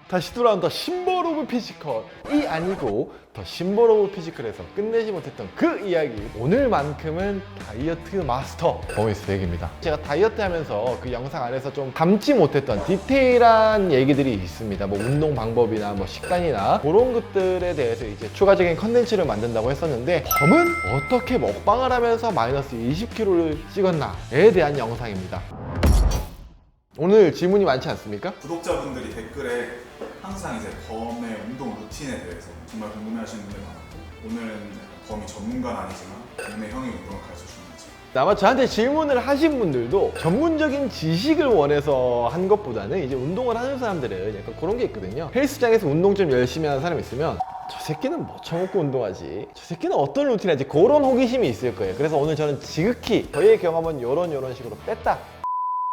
다시 돌아온 더 심볼 오브 피지컬이 아니고 더 심볼 오브 피지컬에서 끝내지 못했던 그 이야기, 오늘만큼은 다이어트 마스터 버미스 덱입니다. 제가 다이어트 하면서 그 영상 안에서 좀 담지 못했던 디테일한 얘기들이 있습니다. 뭐 운동 방법이나 뭐 식단이나 그런 것들에 대해서 이제 추가적인 컨텐츠를 만든다고 했었는데, 범은 어떻게 먹방을 하면서 마이너스 20kg를 찍었나에 대한 영상입니다. 오늘 질문이 많지 않습니까? 구독자분들이 댓글에 항상 이제 범의 운동 루틴에 대해서 정말 궁금해하시는 분들 많았고, 오늘은 범이 전문가는 아니지만 동네 형이 운동을 가르쳐주는 거죠. 아마 저한테 질문을 하신 분들도 전문적인 지식을 원해서 한 것보다는 이제 운동을 하는 사람들은 약간 그런 게 있거든요. 헬스장에서 운동 좀 열심히 하는 사람이 있으면 저 새끼는 뭐 처먹고 운동하지? 저 새끼는 어떤 루틴 하지? 그런 호기심이 있을 거예요. 그래서 오늘 저는 지극히 저의 경험은 이런 식으로 뺐다.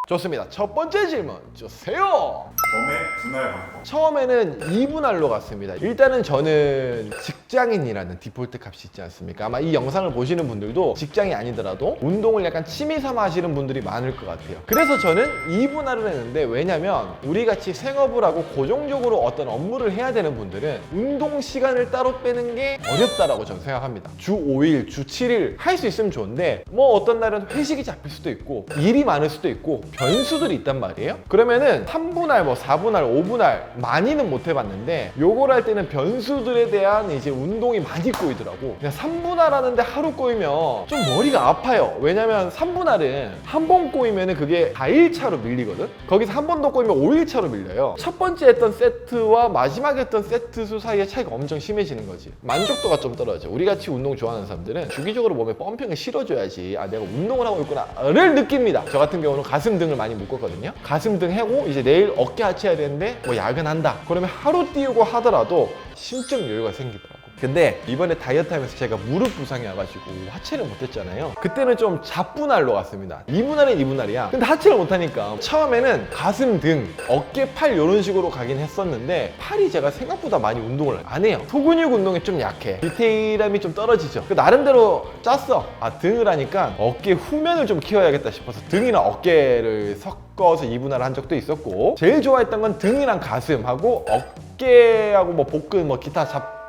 좋습니다. 첫 번째 질문 주세요. 범의 분할 방법. 처음에는 2분할로 갔습니다. 일단은 저는 직장인이라는 디폴트 값이 있지 않습니까? 아마 이 영상을 보시는 분들도 직장이 아니더라도 운동을 약간 취미 삼아 하시는 분들이 많을 것 같아요. 그래서 저는 2분할을 했는데, 왜냐면 우리같이 생업을 하고 고정적으로 어떤 업무를 해야 되는 분들은 운동 시간을 따로 빼는 게 어렵다라고 저는 생각합니다. 주 5일, 주 7일 할 수 있으면 좋은데, 뭐 어떤 날은 회식이 잡힐 수도 있고 일이 많을 수도 있고 변수들이 있단 말이에요. 그러면은 3분할, 뭐 4분할, 5분할 많이는 못 해봤는데, 요걸 할 때는 변수들에 대한 이제 운동이 많이 꼬이더라고. 그냥 3분할 하는데 하루 꼬이면 좀 머리가 아파요. 왜냐면 3분할은 한 번 꼬이면은 그게 4일차로 밀리거든. 거기서 한 번 더 꼬이면 5일차로 밀려요. 첫 번째 했던 세트와 마지막에 했던 세트 수 사이의 차이가 엄청 심해지는 거지. 만족도가 좀 떨어져. 우리 같이 운동 좋아하는 사람들은 주기적으로 몸에 펌핑을 실어줘야지, 아 내가 운동을 하고 있구나를 느낍니다. 저 같은 경우는 가슴 등을 많이 묶었거든요. 가슴 등 하고 이제 내일 어깨 하체 해야 되는데 뭐 야근한다 그러면 하루 띄우고 하더라도 심적 여유가 생기더라고. 근데 이번에 다이어트 하면서 제가 무릎 부상이 와가지고 하체를 못했잖아요. 그때는 좀 잡분할로 갔습니다. 2분할은 2분할이야. 근데 하체를 못하니까 처음에는 가슴, 등, 어깨, 팔 이런 식으로 가긴 했었는데, 팔이 제가 생각보다 많이 운동을 안 해요. 소근육 운동이 좀 약해. 디테일함이 좀 떨어지죠. 나름대로 짰어. 등을 하니까 어깨 후면을 좀 키워야겠다 싶어서 등이랑 어깨를 섞어서 2분할을 한 적도 있었고, 제일 좋아했던 건 등이랑 가슴하고 어깨하고 뭐 복근, 뭐 기타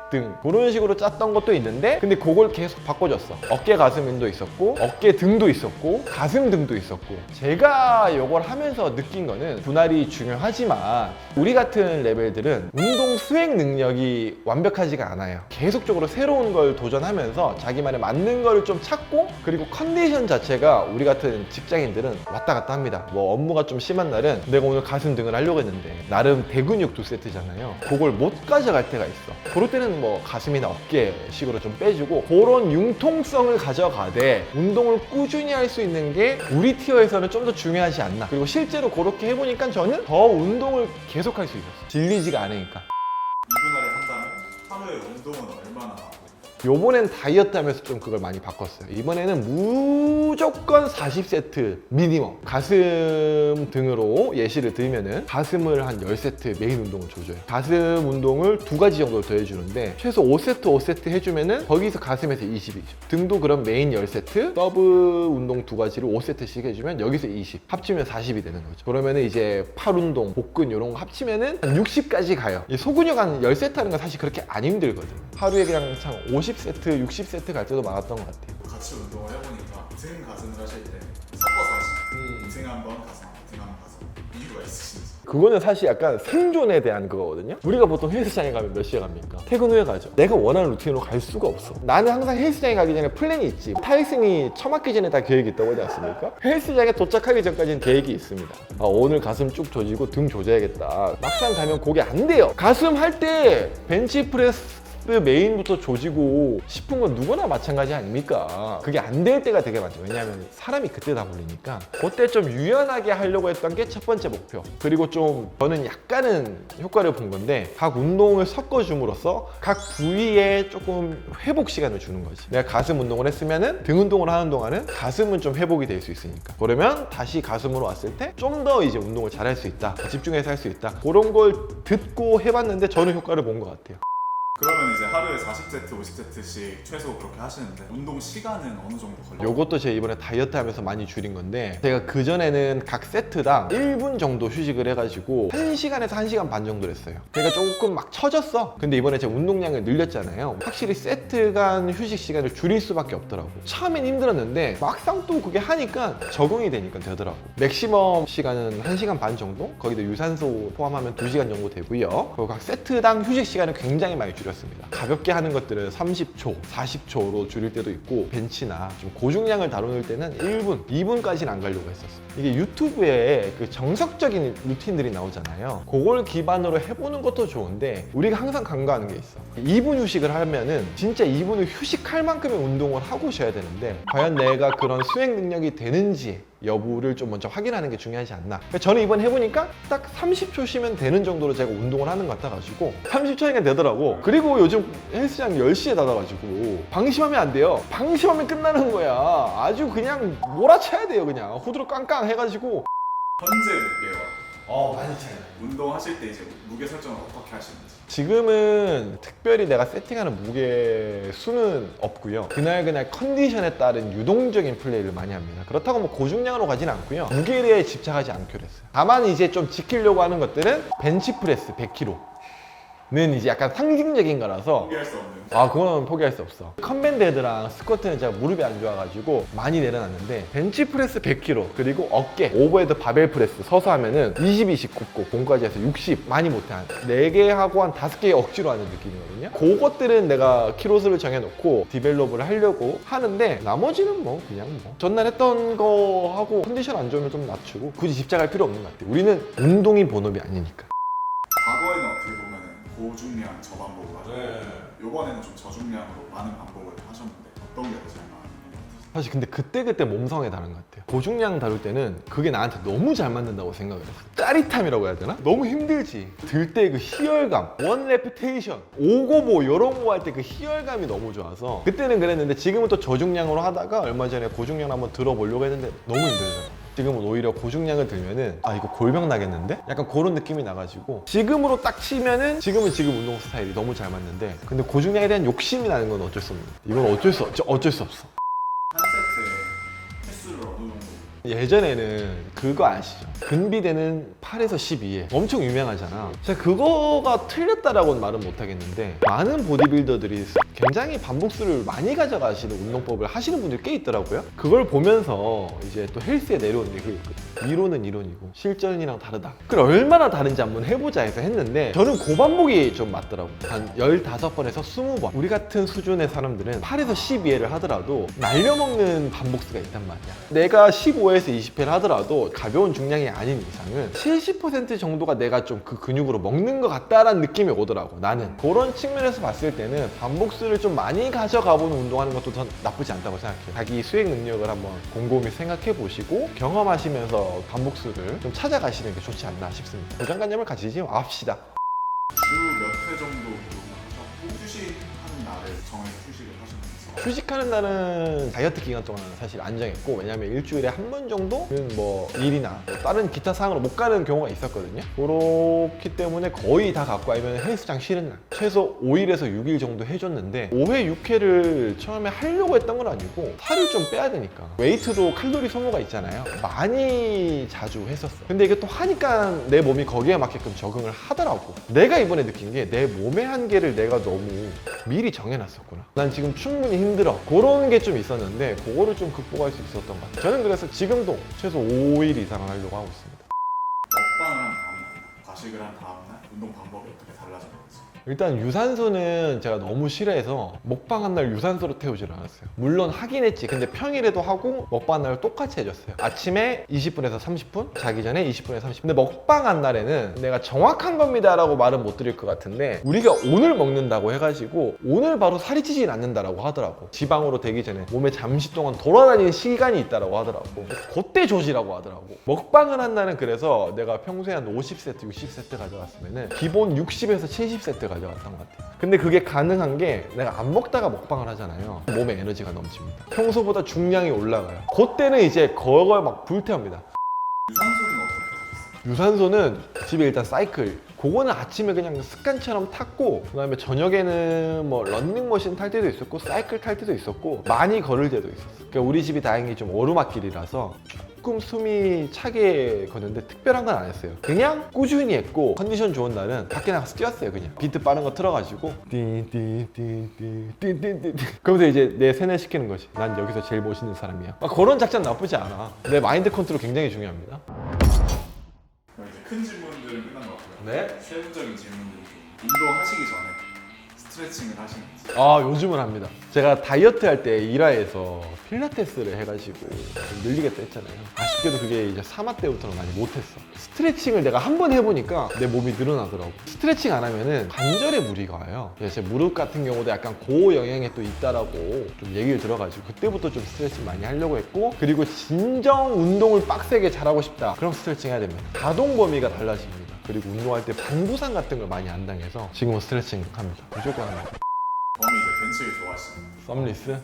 등 그런 식으로 짰던 것도 있는데, 근데 그걸 계속 바꿔줬어. 어깨 가슴도 있었고 어깨 등도 있었고 가슴 등도 있었고. 제가 이걸 하면서 느낀 거는 분할이 중요하지만 우리 같은 레벨들은 운동 수행 능력이 완벽하지가 않아요. 계속적으로 새로운 걸 도전하면서 자기만의 맞는 거를 좀 찾고, 그리고 컨디션 자체가 우리 같은 직장인들은 왔다 갔다 합니다. 뭐 업무가 좀 심한 날은 내가 오늘 가슴 등을 하려고 했는데 나름 대근육 2세트잖아요. 그걸 못 가져갈 때가 있어. 그럴 때는 뭐 가슴이나 어깨 식으로 좀 빼주고 그런 융통성을 가져가되 운동을 꾸준히 할 수 있는 게 우리 티어에서는 좀 더 중요하지 않나. 그리고 실제로 그렇게 해보니까 저는 더 운동을 계속할 수 있었어. 질리지가 않으니까. 2분할을 한다면 하루에 운동은 얼마나 하고? 요번엔 다이어트 하면서 좀 그걸 많이 바꿨어요. 이번에는 무조건 40세트 미니멈. 가슴 등으로 예시를 들면은 가슴을 한 10세트 메인 운동을 줘줘요. 가슴 운동을 2가지 정도 더 해주는데 최소 5세트 해주면은 거기서 가슴에서 20이죠. 등도 그럼 메인 10세트, 서브 운동 2가지를 5세트씩 해주면 여기서 20, 합치면 40이 되는 거죠. 그러면은 이제 팔 운동, 복근 이런 거 합치면은 한 60까지 가요. 이 소근육 한 10세트 하는 건 사실 그렇게 안 힘들거든. 하루에 그냥 참 50세트, 60세트 갈 때도 많았던 것 같아요. 같이 운동을 해보니까 등 가슴을 하실 때 섞어서 하시죠. 등 한 번, 가슴, 등 한 번, 가슴. 이유가 있으신지. 그거는 사실 약간 생존에 대한 그거거든요. 우리가 보통 헬스장에 가면 몇 시에 갑니까? 퇴근 후에 가죠. 내가 원하는 루틴으로 갈 수가 없어. 나는 항상 헬스장에 가기 전에 플랜이 있지. 타이슨이 처맞기 전에 다 계획이 있다고 하지 않습니까? 헬스장에 도착하기 전까지는 계획이 있습니다. 오늘 가슴 쭉 조지고 등 조져야겠다. 막상 가면 그게 안 돼요. 가슴 할 때 벤치프레스 메인부터 조지고 싶은 건 누구나 마찬가지 아닙니까? 그게 안 될 때가 되게 많죠. 왜냐하면 사람이 그때 다 몰리니까. 그때 좀 유연하게 하려고 했던 게 첫 번째 목표. 그리고 좀 저는 약간은 효과를 본 건데, 각 운동을 섞어줌으로써 각 부위에 조금 회복 시간을 주는 거지. 내가 가슴 운동을 했으면은 등 운동을 하는 동안은 가슴은 좀 회복이 될 수 있으니까, 그러면 다시 가슴으로 왔을 때 좀 더 이제 운동을 잘 할 수 있다, 집중해서 할 수 있다, 그런 걸 듣고 해봤는데 저는 효과를 본 것 같아요. 그러면 이제 하루에 40세트, 50세트씩 최소 그렇게 하시는데 운동 시간은 어느 정도 걸려요? 요것도 제가 이번에 다이어트 하면서 많이 줄인 건데, 제가 그전에는 각 세트당 1분 정도 휴식을 해가지고 1시간에서 1시간 반 정도 했어요. 그러니까 조금 막 처졌어. 근데 이번에 제가 운동량을 늘렸잖아요. 확실히 세트 간 휴식 시간을 줄일 수밖에 없더라고. 처음엔 힘들었는데 막상 또 그게 하니까 적응이 되니까 되더라고. 맥시멈 시간은 1시간 반 정도? 거기다 유산소 포함하면 2시간 정도 되고요. 그리고 각 세트당 휴식 시간을 굉장히 많이 줄였습니다. 가볍게 하는 것들은 30초, 40초로 줄일 때도 있고, 벤치나 좀 고중량을 다루는 때는 1분, 2분까지는 안 가려고 했었어요. 이게 유튜브에 그 정석적인 루틴들이 나오잖아요. 그걸 기반으로 해보는 것도 좋은데, 우리가 항상 간과하는 게 있어. 2분 휴식을 하면은 진짜 2분을 휴식할 만큼의 운동을 하고 쉬어야 되는데, 과연 내가 그런 수행 능력이 되는지 여부를 좀 먼저 확인하는 게 중요하지 않나. 저는 이번 해보니까 딱 30초 쉬면 되는 정도로 제가 운동을 하는 것 같아가지고 30초니까 되더라고. 그리고 요즘 헬스장 10시에 닫아가지고 방심하면 안 돼요. 방심하면 끝나는 거야. 아주 그냥 몰아쳐야 돼요. 그냥 후드로 깡깡 해가지고. 현재 무게와 많이 차요. 운동하실 때 이제 무게 설정을 어떻게 하시는지. 지금은 특별히 내가 세팅하는 무게 수는 없고요. 그날 컨디션에 따른 유동적인 플레이를 많이 합니다. 그렇다고 뭐 고중량으로 가지는 않고요. 무게에 집착하지 않기로 했어요. 다만 이제 좀 지키려고 하는 것들은 벤치프레스 100kg 는 이제 약간 상징적인 거라서 포기할 수 없는. 그건 포기할 수 없어. 컨밴드 헤드랑 스쿼트는 제가 무릎이 안 좋아가지고 많이 내려놨는데, 벤치프레스 100kg 그리고 어깨 오버헤드 바벨 프레스 서서 하면은 20, 20 굽고 공까지 해서 60 많이 못해. 한 4개 하고 한 5개 억지로 하는 느낌이거든요. 그것들은 내가 키로수를 정해놓고 디벨롭을 하려고 하는데, 나머지는 뭐 그냥 뭐 전날 했던 거 하고 컨디션 안 좋으면 좀 낮추고 굳이 집착할 필요 없는 것 같아요. 우리는 운동이 본업이 아니니까. 과거에는 어떻게 보면 고중량 저반복을 하셨고 이번에는 좀 저중량으로 많은 반복을 하셨는데 어떤 게 더 잘 맞는 것 같으세요? 사실 근데 그때 몸성에 다른 것 같아요. 고중량 다룰 때는 그게 나한테 너무 잘 맞는다고 생각을 했어. 짜릿함이라고 해야 되나? 너무 힘들지. 들 때 그 희열감, 원 레피테이션, 오고모 이런 거 할 때 그 희열감이 너무 좋아서 그때는 그랬는데, 지금은 또 저중량으로 하다가 얼마 전에 고중량 한번 들어보려고 했는데 너무 힘들더라고. 지금은 오히려 고중량을 들면은 이거 골병 나겠는데? 약간 그런 느낌이 나가지고, 지금으로 딱 치면은 지금은 지금 운동 스타일이 너무 잘 맞는데, 근데 고중량에 대한 욕심이 나는 건 어쩔 수 없는 거야. 이건 어쩔 수 없어. 한 세트에 횟수를 어느 정도? 예전에는 그거 아시죠? 근비대는 8에서 12에 엄청 유명하잖아. 제가 그거가 틀렸다라고는 말은 못하겠는데, 많은 보디빌더들이 굉장히 반복수를 많이 가져가시는 운동법을 하시는 분들이 꽤 있더라고요. 그걸 보면서 이제 또 헬스에 내려오는 게 그게 있거든요. 이론은 이론이고 실전이랑 다르다. 그걸 얼마나 다른지 한번 해보자 해서 했는데, 저는 고반복이 좀 맞더라고요. 한 15번에서 20번. 우리 같은 수준의 사람들은 8에서 12회를 하더라도 날려먹는 반복수가 있단 말이야. 내가 15회에서 20회를 하더라도 가벼운 중량이 아닌 이상은 70% 정도가 내가 좀 그 근육으로 먹는 것 같다라는 느낌이 오더라고. 나는 그런 측면에서 봤을 때는 반복수를 좀 많이 가져가보는 운동하는 것도 전 나쁘지 않다고 생각해요. 자기 수행 능력을 한번 곰곰이 생각해 보시고 경험하시면서 반복수를 좀 찾아가시는 게 좋지 않나 싶습니다. 고정관념을 가지지 맙시다. 주 몇 회 정도 운동을 하셨고 휴식하는 날에 정해서 휴식을 하셨는지. 휴식하는 날은 다이어트 기간 동안 사실 안 정했고, 왜냐면 일주일에 한 번 정도는 뭐 일이나 뭐 다른 기타 사항으로 못 가는 경우가 있었거든요. 그렇기 때문에 거의 다 갖고 아니면 헬스장 쉬는 날 최소 5일에서 6일 정도 해줬는데, 5회 6회를 처음에 하려고 했던 건 아니고 살을 좀 빼야 되니까. 웨이트도 칼로리 소모가 있잖아요. 많이 자주 했었어. 근데 이게 또 하니까 내 몸이 거기에 맞게끔 적응을 하더라고. 내가 이번에 느낀 게 내 몸의 한계를 내가 너무 미리 정해놨었구나. 난 지금 충분히 힘들어. 그런 게 좀 있었는데 그거를 좀 극복할 수 있었던 것 같아요. 저는 그래서 지금도 최소 5일 이상은 하려고 하고 있습니다. 먹방을 한 다음날, 과식을 한 다음날 운동 방법이 어떻게 달라졌는지. 일단 유산소는 제가 너무 싫어해서 먹방 한 날 유산소로 태우질 않았어요. 물론 하긴 했지. 근데 평일에도 하고 먹방 한 날을 똑같이 해줬어요. 아침에 20분에서 30분, 자기 전에 20분에서 30분. 근데 먹방 한 날에는 내가 정확한 겁니다 라고 말은 못 드릴 것 같은데, 우리가 오늘 먹는다고 해가지고 오늘 바로 살이 찌진 않는다라고 하더라고. 지방으로 되기 전에 몸에 잠시 동안 돌아다니는 시간이 있다라고 하더라고. 그때 조지라고 하더라고. 먹방을 한 날은 그래서 내가 평소에 한 50세트, 60세트 가져갔으면은 기본 60에서 70세트 가져갔던 것 같아요. 근데 그게 가능한 게 내가 안 먹다가 먹방을 하잖아요. 몸에 에너지가 넘칩니다. 평소보다 중량이 올라가요. 그때는 이제 그걸 막 불태웁니다. 유산소는 어떻게 하셨어요? 유산소는 집에 일단 사이클, 그거는 아침에 그냥 습관처럼 탔고, 그 다음에 저녁에는 뭐 런닝머신 탈 때도 있었고 사이클 탈 때도 있었고 많이 걸을 때도 있었어. 그러니까 우리 집이 다행히 좀 오르막길이라서 조금 숨이 차게 걷는데 특별한 건 안 했어요. 그냥 꾸준히 했고 컨디션 좋은 날은 밖에 나가서 뛰었어요. 그냥 비트 빠른 거 틀어가지고 띠띠띠띠띠띠띠 그러면서 이제 내 세뇌시키는 거지. 난 여기서 제일 멋있는 사람이야. 그런 작전 나쁘지 않아. 내 마인드 컨트롤 굉장히 중요합니다. 그럼 이제 큰 질문들은 끝난 것 같고요. 네. 세부적인 질문들. 운동하시기 전에 스트레칭을 하시는지. 요즘은 합니다. 제가 다이어트 할 때 일화에서 필라테스를 해가지고 좀 늘리겠다 했잖아요. 아쉽게도 그게 이제 3화 때부터는 많이 못했어. 스트레칭을 내가 한 번 해보니까 내 몸이 늘어나더라고. 스트레칭 안 하면은 관절에 무리가 와요. 제 무릎 같은 경우도 약간 고영향이 또 있다라고 좀 얘기를 들어가지고 그때부터 좀 스트레칭 많이 하려고 했고, 그리고 진정 운동을 빡세게 잘하고 싶다. 그럼 스트레칭 해야 됩니다. 가동 범위가 달라집니다. 그리고 운동할 때 방부상 같은 걸 많이 안 당해서 지금은 스트레칭 합니다. 무조건 합니다. 범이 이제 벤치를 좋아하시는. 썸리스?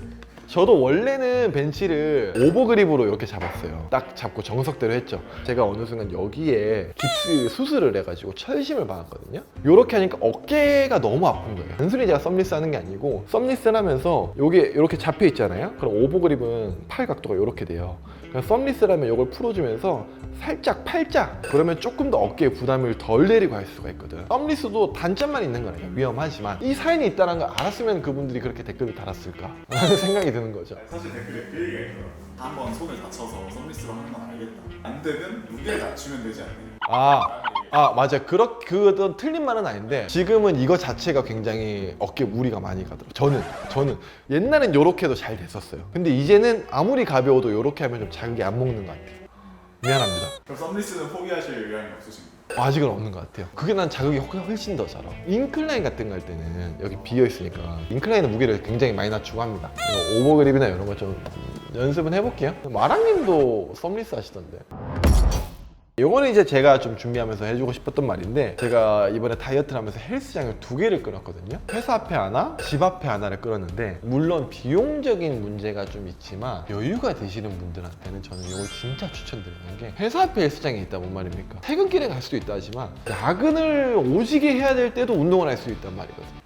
저도 원래는 벤치를 오버그립으로 이렇게 잡았어요. 딱 잡고 정석대로 했죠. 제가 어느 순간 여기에 깁스 수술을 해가지고 철심을 받았거든요. 이렇게 하니까 어깨가 너무 아픈 거예요. 단순히 제가 썸리스 하는 게 아니고, 썸리스를 하면서 이게 이렇게 잡혀 있잖아요. 그럼 오버그립은 팔 각도가 이렇게 돼요. 그래서 썸리스를 하면 이걸 풀어주면서 살짝 팔짝, 그러면 조금 더 어깨에 부담을 덜 내리고 할 수가 있거든. 썸리스도 단점만 있는 거예요. 위험하지만 이 사연이 있다는 걸 알았으면 그분들이 그렇게 댓글을 달았을까 라는 생각이 드는 거죠. 사실 댓글에 그 얘기가 있더라고요. 한번 손을 다쳐서 썸리스로 하는 건 알겠다. 안 되면 무게를 낮추면 되지 않느냐. 맞아. 그건 틀린 말은 아닌데, 지금은 이거 자체가 굉장히 어깨 무리가 많이 가더라고요. 저는 옛날엔 요렇게도 잘 됐었어요. 근데 이제는 아무리 가벼워도 요렇게 하면 좀 자극이 안 먹는 것 같아요. 미안합니다. 그럼 썸리스는 포기하실 의향이 없으신가요? 아직은 없는 것 같아요. 그게 난 자극이 훨씬 더 잘 와. 인클라인 같은 거 할 때는 여기 비어 있으니까 인클라인은 무게를 굉장히 많이 낮추고 합니다. 오버그립이나 이런 거 좀 연습은 해볼게요. 마랑님도 썸리스 하시던데. 요거는 이제 제가 좀 준비하면서 해주고 싶었던 말인데, 제가 이번에 다이어트를 하면서 헬스장을 2개를 끊었거든요. 회사 앞에 하나, 집 앞에 하나를 끊었는데, 물론 비용적인 문제가 좀 있지만 여유가 되시는 분들한테는 저는 이걸 진짜 추천드리는 게, 회사 앞에 헬스장이 있다 뭔 말입니까? 퇴근길에 갈 수도 있다 하지만 야근을 오지게 해야 될 때도 운동을 할 수 있단 말이거든요.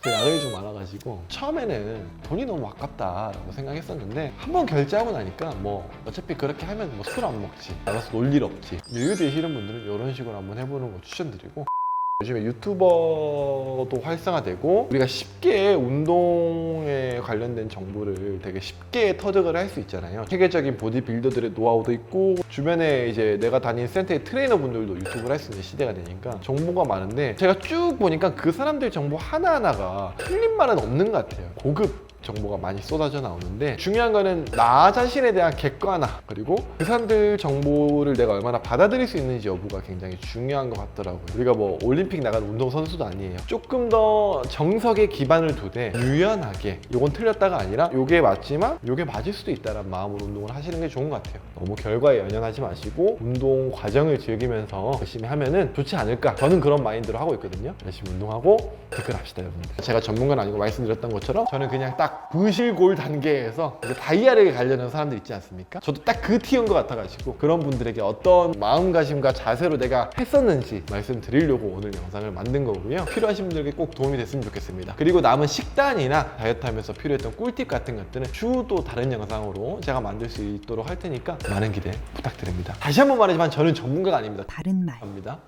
야근이 좀 많아가지고 처음에는 돈이 너무 아깝다라고 생각했었는데, 한번 결제하고 나니까 뭐 어차피 그렇게 하면 뭐 술 안 먹지, 나가서 놀 일 없지, 여유 되시는 분들은 이런 식으로 한번 해보는 거 추천드리고, 요즘에 유튜버도 활성화되고 우리가 쉽게 운동에 관련된 정보를 되게 쉽게 터득을 할 수 있잖아요. 세계적인 보디빌더들의 노하우도 있고, 주변에 이제 내가 다닌 센터의 트레이너분들도 유튜브를 할 수 있는 시대가 되니까 정보가 많은데, 제가 쭉 보니까 그 사람들 정보 하나하나가 틀린 말은 없는 것 같아요. 고급 정보가 많이 쏟아져 나오는데, 중요한 거는 나 자신에 대한 객관화, 그리고 그 사람들 정보를 내가 얼마나 받아들일 수 있는지 여부가 굉장히 중요한 것 같더라고요. 우리가 뭐 올림픽 나간 운동선수도 아니에요. 조금 더 정석에 기반을 두되 유연하게, 요건 틀렸다가 아니라 요게 맞지만 요게 맞을 수도 있다는 마음으로 운동을 하시는 게 좋은 것 같아요. 너무 결과에 연연하지 마시고 운동 과정을 즐기면서 열심히 하면은 좋지 않을까, 저는 그런 마인드로 하고 있거든요. 열심히 운동하고 댓글합시다 여러분들. 제가 전문가는 아니고 말씀드렸던 것처럼 저는 그냥 딱 부실골 단계에서 이제 다이아를 가려는 사람들 있지 않습니까? 저도 딱 그 티인 것 같아가지고 그런 분들에게 어떤 마음가짐과 자세로 내가 했었는지 말씀드리려고 오늘 영상을 만든 거고요. 필요하신 분들에게 꼭 도움이 됐으면 좋겠습니다. 그리고 남은 식단이나 다이어트 하면서 필요했던 꿀팁 같은 것들은 추후 또 다른 영상으로 제가 만들 수 있도록 할 테니까 많은 기대 부탁드립니다. 다시 한번 말하지만 저는 전문가가 아닙니다. 바른 말. 합니다.